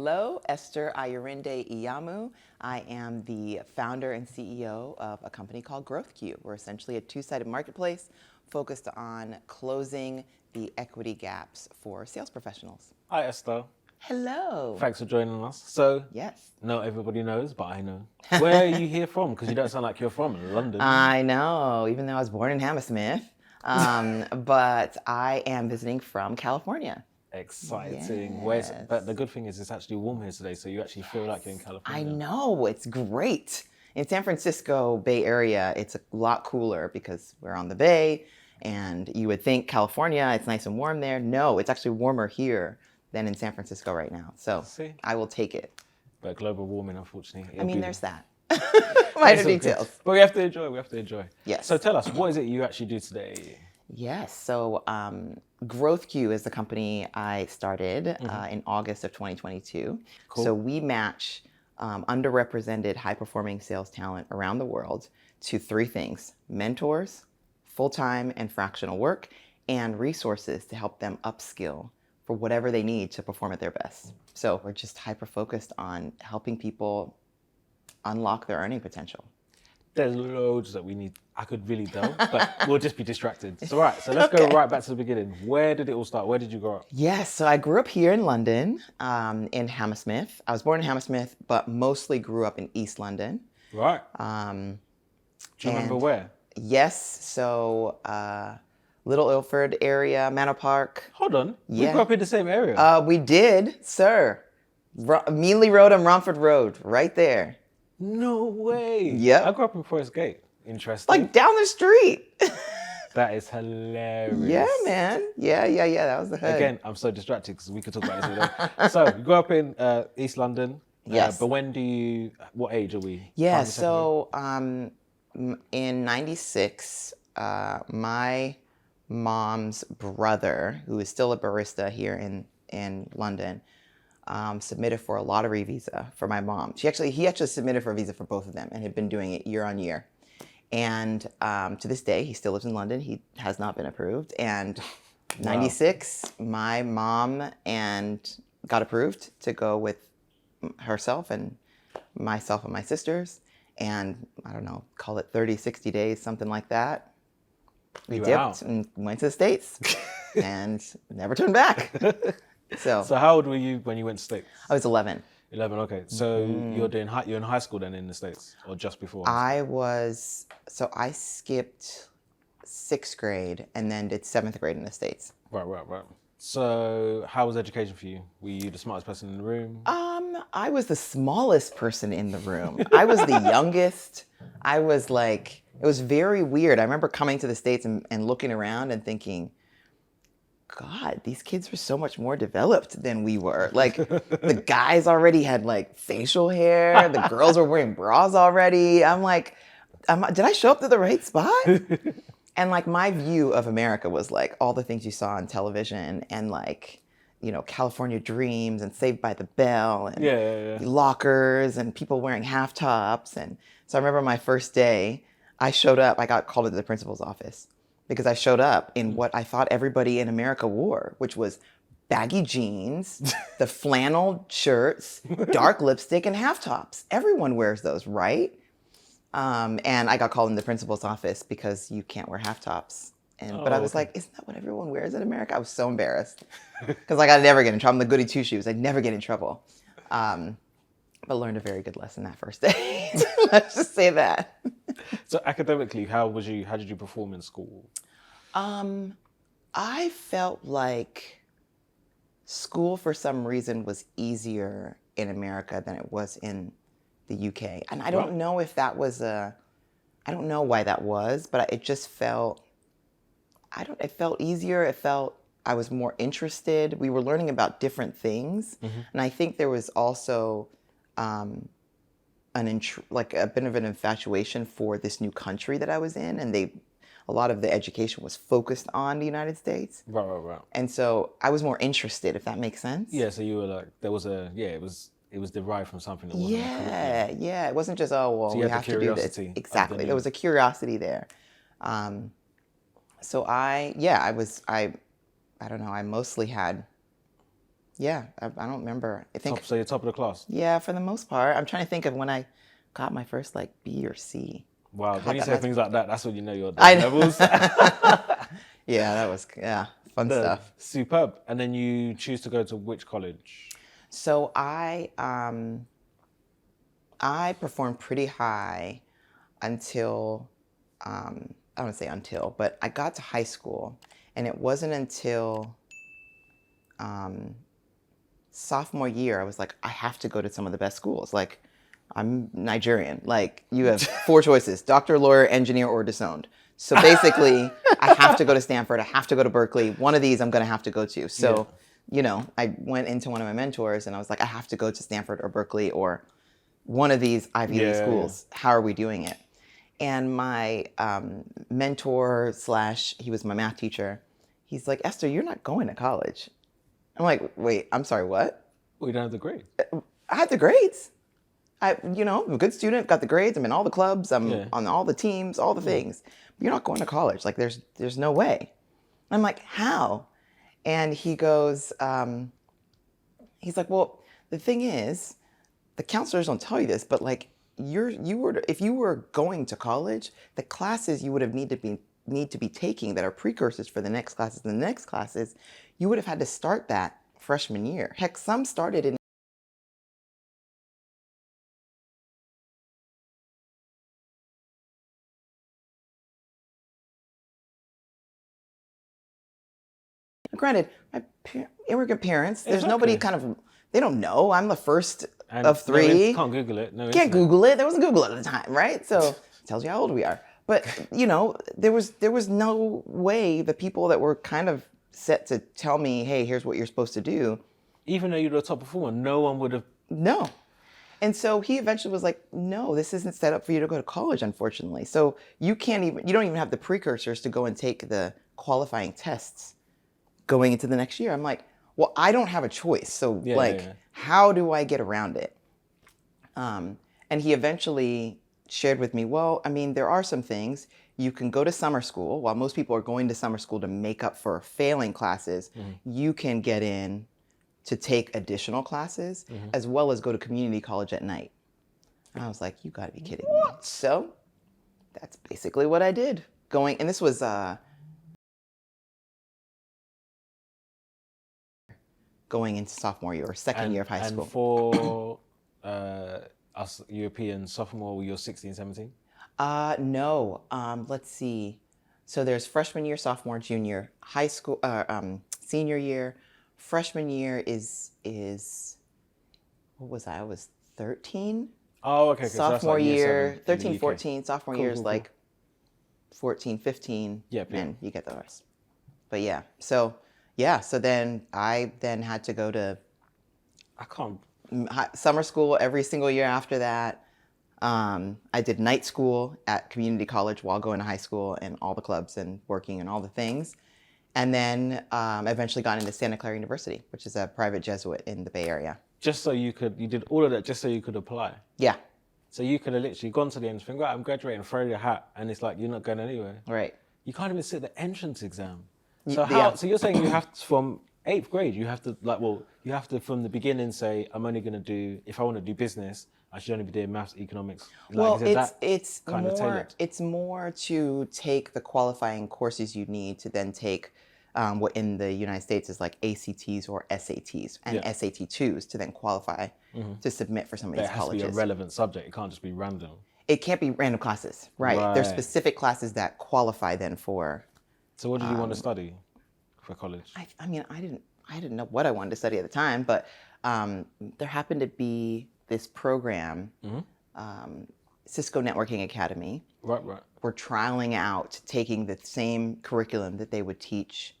Hello, Esther Ayorinde Iyamu. I am the founder and CEO of a company called GrowthQ. We're essentially a two-sided marketplace focused on closing the equity gaps for sales professionals. Hi, Esther. Hello. Thanks for joining us. So, Yes. not everybody knows, but I know. Where are you here from? Because you don't sound like you're from London. I know, even though I was born in Hammersmith, but I am visiting from California. Exciting. Yes. But the good thing is it's actually warm here today, so you actually feel like you're in California. I know, it's great. In San Francisco Bay Area, it's a lot cooler because we're on the bay, and you would think California, it's nice and warm there. No, it's actually warmer here than in San Francisco right now. So See? I will take it. But global warming, unfortunately. I mean, there's that. Minor details. But we have to enjoy. Yes. So tell us, what is it you actually do today? Yes. So GrowthQ is the company I started in August of 2022. Cool. So we match underrepresented high-performing sales talent around the world to three things: mentors, full-time and fractional work, and resources to help them upskill for whatever they need to perform at their best. So we're just hyper-focused on helping people unlock their earning potential. There's loads that we need. I could really delve, but we'll just be distracted. So let's go right back to the beginning. Where did it all start? Where did you grow up? Yes, so I grew up here in London, in Hammersmith. I was born in Hammersmith, but mostly grew up in East London. Right. Do you remember where? Yes, so Little Ilford area, Manor Park. Hold on. Yeah. We grew up in the same area. We did, sir. Mealy Road and Romford Road, right there. No way. Yep. I grew up in Forest Gate. Interesting. Like down the street. That is hilarious. Yeah, man. Yeah. That was the hood. Again, I'm so distracted because we could talk about this all day. So you grew up in East London. Yes. But what age are we? Yeah, Primary, so in 96, my mom's brother, who is still a barista here in London, submitted for a lottery visa for my mom. He actually submitted for a visa for both of them and had been doing it year on year. And to this day, he still lives in London. He has not been approved. And 96, my mom got approved to go with herself and myself and my sisters. And I don't know, call it 30, 60 days, something like that. We dipped and went to the States and never turned back. So how old were you when you went to the States? I was 11. 11, okay. So you're in high school then in the States, or just before? I skipped 6th grade and then did 7th grade in the States. Right. So how was education for you? Were you the smartest person in the room? I was the smallest person in the room. I was the youngest. I was like, it was very weird. I remember coming to the States and looking around and thinking, God, these kids were so much more developed than we were. Like, the guys already had like facial hair. The girls were wearing bras already. I'm like, did I show up to the right spot? And like my view of America was like all the things you saw on television and like, you know, California Dreams and Saved by the Bell and lockers and people wearing half tops. And so I remember my first day, I got called into the principal's office because I showed up in what I thought everybody in America wore, which was baggy jeans, the flannel shirts, dark lipstick, and half tops. Everyone wears those, right? And I got called in the principal's office because you can't wear half tops. But I was like, isn't that what everyone wears in America? I was so embarrassed because like I'd never get in trouble. I'm the goody two shoes. I'd never get in trouble. But learned a very good lesson that first day. Let's just say that. So academically, how did you perform in school? I felt like school for some reason was easier in America than it was in the UK. And I don't know if that was I don't know why that was, but it just felt, it felt easier. It felt I was more interested. We were learning about different things. And I think there was also a bit of an infatuation for this new country that I was in, and a lot of the education was focused on the United States. Right. And so I was more interested, if that makes sense. Yeah, so you were like, it was derived from something that wasn't Yeah. It wasn't just, so we have to do this. Exactly. There was a curiosity there. So I don't know, I mostly had Yeah, I don't remember. I think, So you're top of the class. yeah, for the most part. I'm trying to think of when I got my first like B or C. Wow. God, When you that say must- things like that, that's when you know you're at I those levels. Yeah, that was fun No, stuff. superb. And then you choose to go to which college? So I performed pretty high until I don't say until, but I got to high school, and it wasn't until sophomore year I was like, I have to go to some of the best schools. Like, I'm Nigerian. Like, you have four choices: doctor, lawyer, engineer, or disowned. So basically, I have to go to Stanford. I have to go to Berkeley. One of these I'm going to have to go to. So, I went into one of my mentors and I was like, I have to go to Stanford or Berkeley or one of these Ivy League schools. How are we doing it? And my mentor / he was my math teacher. He's like, Esther, you're not going to college. I'm like, wait, I'm sorry, what? Well, you don't have the grade. I had the grades. I'm a good student, got the grades. I'm in all the clubs. I'm on all the teams, all the things. But you're not going to college. Like, there's no way. I'm like, how? And he goes, he's like, well, the thing is, the counselors don't tell you this, but like, if you were going to college, the classes you would have need to be taking that are precursors for the next classes and the next classes, you would have had to start that freshman year. Heck, some started in granted, my immigrant parents, there's nobody they don't know. I'm the first of three. Can't Google it. No, Can't Google it. There wasn't Google at the time, right? So it tells you how old we are. But there was no way the people that were kind of set to tell me, hey, here's what you're supposed to do. Even though you're the top performer, no one would have. No. And so he eventually was like, no, this isn't set up for you to go to college, unfortunately. So you don't even have the precursors to go and take the qualifying tests going into the next year. I'm like, well, I don't have a choice. So how do I get around it? And he eventually shared with me, well, I mean, there are some things. You can go to summer school. While most people are going to summer school to make up for failing classes, you can get in to take additional classes as well as go to community college at night. And I was like, you gotta be kidding me. So that's basically what I did. And this was going into sophomore year or second year of high school. And for us European sophomore, you're 16, 17? No. Let's see. So there's freshman year, sophomore, junior, high school, senior year. Freshman year is what was I? I was 13. Oh, okay. Sophomore year, 13, 14. Sophomore Cool, year is cool, like 14, 15. Yep, yep. And you get the rest. But yeah. So then I had to go to summer school every single year after that. I did night school at community college while going to high school and all the clubs and working and all the things. And then eventually got into Santa Clara University, which is a private Jesuit in the Bay Area. Just so you did all of that just so you could apply? Yeah. So you could have literally gone to the end and right, I'm graduating, throw your hat, and it's like, you're not going anywhere. Right. You can't even sit the entrance exam. So so you're saying you have to, from 8th grade, you have to from the beginning say, I'm only going to do, if I want to do business, I should only be doing maths, economics. Well, it's more to take the qualifying courses you need to then take what in the United States is like ACTs or SATs and SAT 2s to then qualify to submit for some of these colleges. It has to be a relevant subject. It can't just be random. It can't be random classes, right? There's specific classes that qualify then for. So what did you want to study for college? I mean, I didn't know what I wanted to study at the time, but there happened to be this program, Cisco Networking Academy. Right. We're trialing out taking the same curriculum that they would teach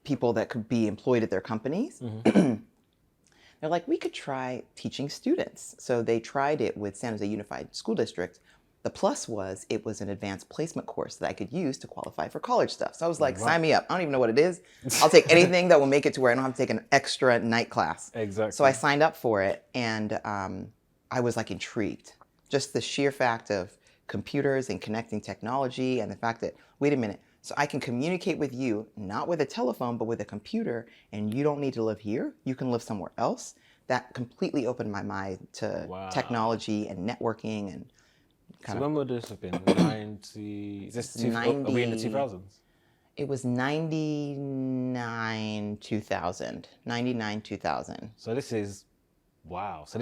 people that could be employed at their companies. They're like, we could try teaching students. So they tried it with San Jose Unified School District. The plus was it was an advanced placement course that I could use to qualify for college stuff. So I was like, sign me up. I don't even know what it is. I'll take anything that will make it to where I don't have to take an extra night class. Exactly. So I signed up for it, and I was like intrigued. Just the sheer fact of computers and connecting technology and the fact that, wait a minute, So I can communicate with you, not with a telephone, but with a computer, and you don't need to live here. You can live somewhere else. That completely opened my mind to technology and networking and So when would this have been? 90, is this 90, are we in the 2000s? It was 99, 2000. 99, 2000. So this is, wow. So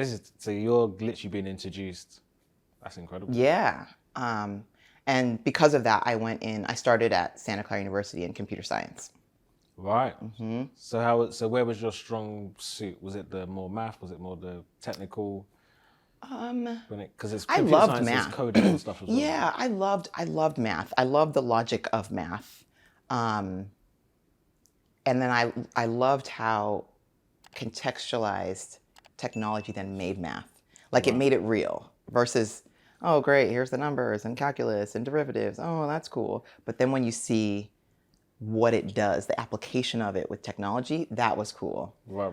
you're literally being introduced. That's incredible. Yeah. And because of that, I started at Santa Clara University in computer science. Right. Mm-hmm. So where was your strong suit? Was it the more math? Was it more the technical? Because it's computer loved science, math. It's coding and stuff as well. Yeah, I loved math. I loved the logic of math. And then I loved how contextualized technology then made math. Like it made it real versus, oh, great, here's the numbers and calculus and derivatives. Oh, that's cool. But then when you see what it does, the application of it with technology, that was cool. Right.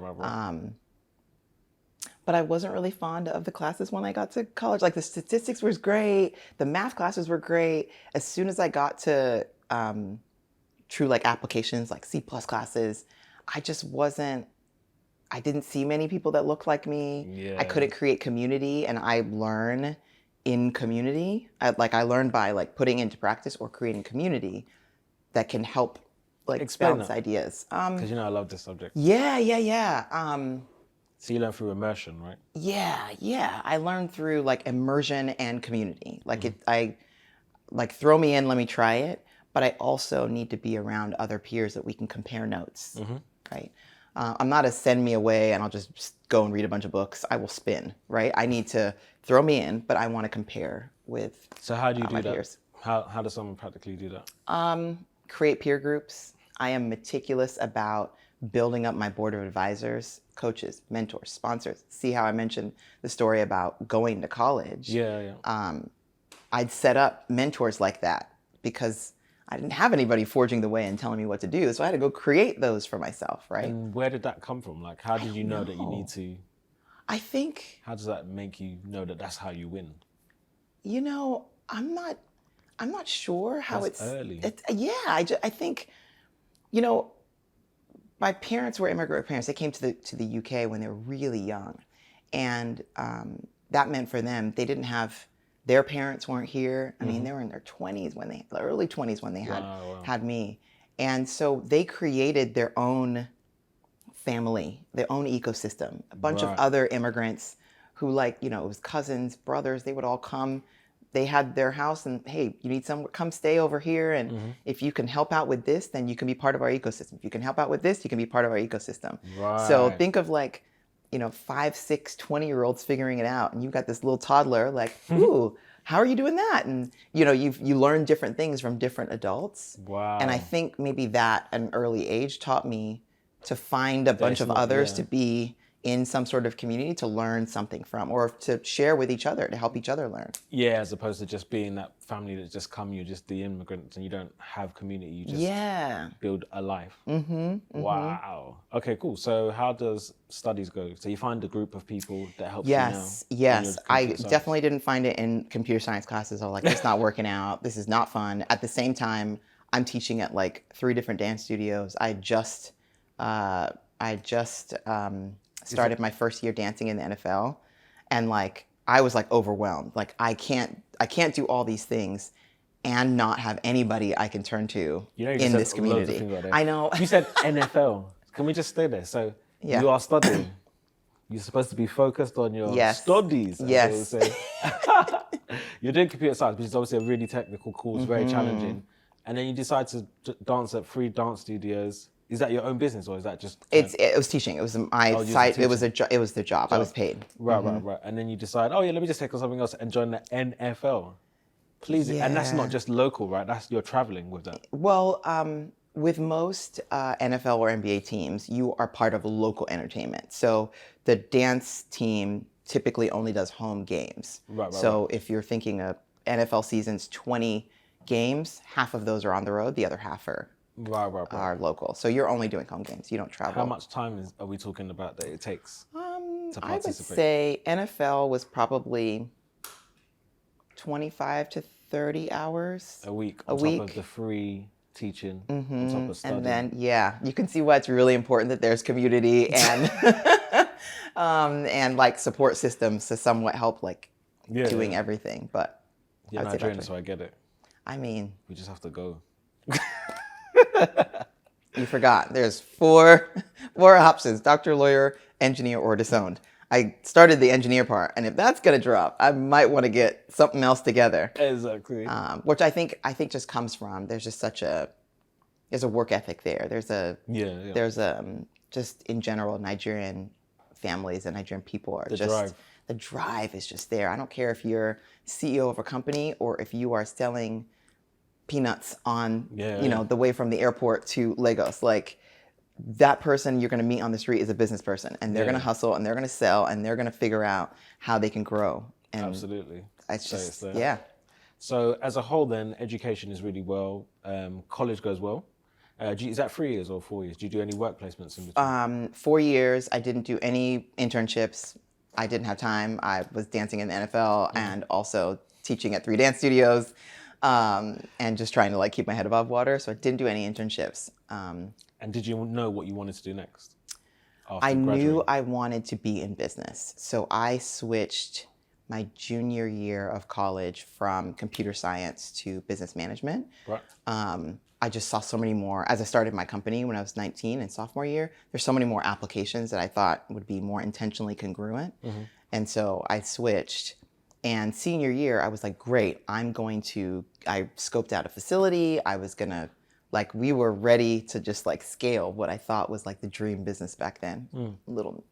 But I wasn't really fond of the classes when I got to college. Like the statistics was great. The math classes were great. As soon as I got to true like applications like C+ classes, I didn't see many people that looked like me. Yeah. I couldn't create community, and I learn in community. I learned by like putting into practice or creating community that can help like bounce ideas. Because I love this subject. Yeah. So you learn through immersion, right? Yeah. I learned through like immersion and community. Like throw me in, let me try it. But I also need to be around other peers that we can compare notes, right? I'm not a send me away and I'll just go and read a bunch of books. I will spin, right? I need to throw me in, but I want to compare with. So how do you do that? Peers. How does someone practically do that? Create peer groups. I am meticulous about building up my board of advisors, coaches, mentors, sponsors. See how I mentioned the story about going to college? Yeah. I'd set up mentors like that because I didn't have anybody forging the way and telling me what to do. So I had to go create those for myself, right? And where did that come from? Like, how did you know that you need to? I think. How does that make you know that that's how you win? I'm not sure how that's early. I think, my parents were immigrant parents. They came to the UK when they were really young. And that meant for them, they didn't have, their parents weren't here. I mean, they were in their 20s the early 20s when they had me. And so they created their own family, their own ecosystem. A bunch of other immigrants who it was cousins, brothers, they would all come. They had their house and, hey, you need someone, come stay over here. And if you can help out with this, then you can be part of our ecosystem. If you can help out with this, you can be part of our ecosystem. Right. So think of 5, 6, 20-year-olds figuring it out. And you've got this little toddler ooh, how are you doing that? And, you learn different things from different adults. Wow. And I think maybe that at an early age taught me to find a bunch of others to be in some sort of community to learn something from, or to share with each other, to help each other learn. Yeah, as opposed to just being that family that just come, you're just the immigrants and you don't have community, you just build a life. Wow. Okay, cool. So how does studies go? So you find a group of people that help you now? Yes. I definitely didn't find it in computer science classes. I was like, it's not working out. This is not fun. At the same time, I'm teaching at 3 different dance studios. I just started my first year dancing in the NFL, and I was overwhelmed. I can't do all these things and not have anybody I can turn to in this community. I know. You said NFL. Can we just stay there? So you are studying. You're supposed to be focused on your studies. Yes. You're doing computer science, which is obviously a really technical course, very challenging. And then you decide to dance at 3 dance studios. Is that your own business, or is that just? It was teaching. It was my site. It was the job. I was paid. Right. And then you decide, let me just take on something else and join the NFL. Please, and that's not just local, right? You're traveling with that. Well, with most NFL or NBA teams, you are part of local entertainment. So the dance team typically only does home games. Right. So if you're thinking of NFL season's 20 games, half of those are on the road, the other half are local. So you're only doing home games. You don't travel. How much time are we talking about that it takes to participate? I would say NFL was probably 25 to 30 hours a week on top of the 3 teaching on top of studying. And then, you can see why it's really important that there's community and and like support systems to somewhat help like doing everything. But yeah, Nigerian, so I get it. I mean, we just have to go. You forgot. There's four options: doctor, lawyer, engineer, or disowned. I started the engineer part, and if that's gonna drop, I might want to get something else together. Exactly. Which I think just comes from there's just there's a work ethic there. There's just in general Nigerian families and Nigerian people are the drive is just there. I don't care if you're CEO of a company or if you are selling peanuts on the way from the airport to Lagos. Like, that person you're going to meet on the street is a business person, and they're going to hustle, and they're going to sell, and they're going to figure out how they can grow. And absolutely. It's just, So as a whole then, education is really well. College goes well. Is that 3 years or 4 years? Do you do any work placements in between? 4 years. I didn't do any internships. I didn't have time. I was dancing in the NFL and also teaching at 3 dance studios and just trying to like keep my head above water. So I didn't do any internships. And did you know what you wanted to do next? I knew I wanted to be in business. So I switched my junior year of college from computer science to business management. Right. I just saw so many more, as I started my company when I was 19 in sophomore year, there's so many more applications that I thought would be more intentionally congruent. And so I switched. And senior year, I was like, great, I scoped out a facility. I was gonna, like, we were ready to just like scale what I thought was like the dream business back then. Little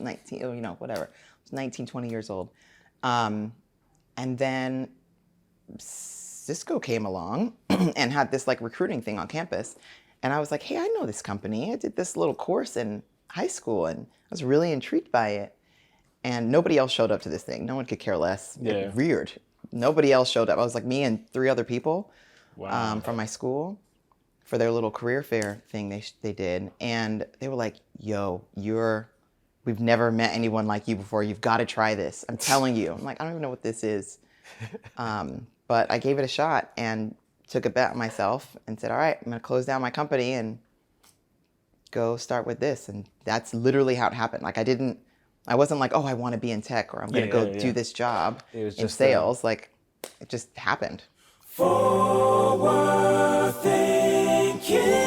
19, whatever. I was 19, 20 years old. And then Cisco came along and had this like recruiting thing on campus. And I was like, hey, I know this company. I did this little course in high school and I was really intrigued by it. And nobody else showed up to this thing. No one could care less. Yeah. Weird. Nobody else showed up. I was like me and 3 other people from my school for their little career fair thing they did. And they were like, yo, we've never met anyone like you before. You've got to try this. I'm telling you. I'm like, I don't even know what this is. But I gave it a shot and took a bet on myself and said, all right, I'm going to close down my company and go start with this. And that's literally how it happened. Like I wasn't like, oh, I want to be in tech or I'm going to go do this job in sales. Like, it just happened. Forward thinking.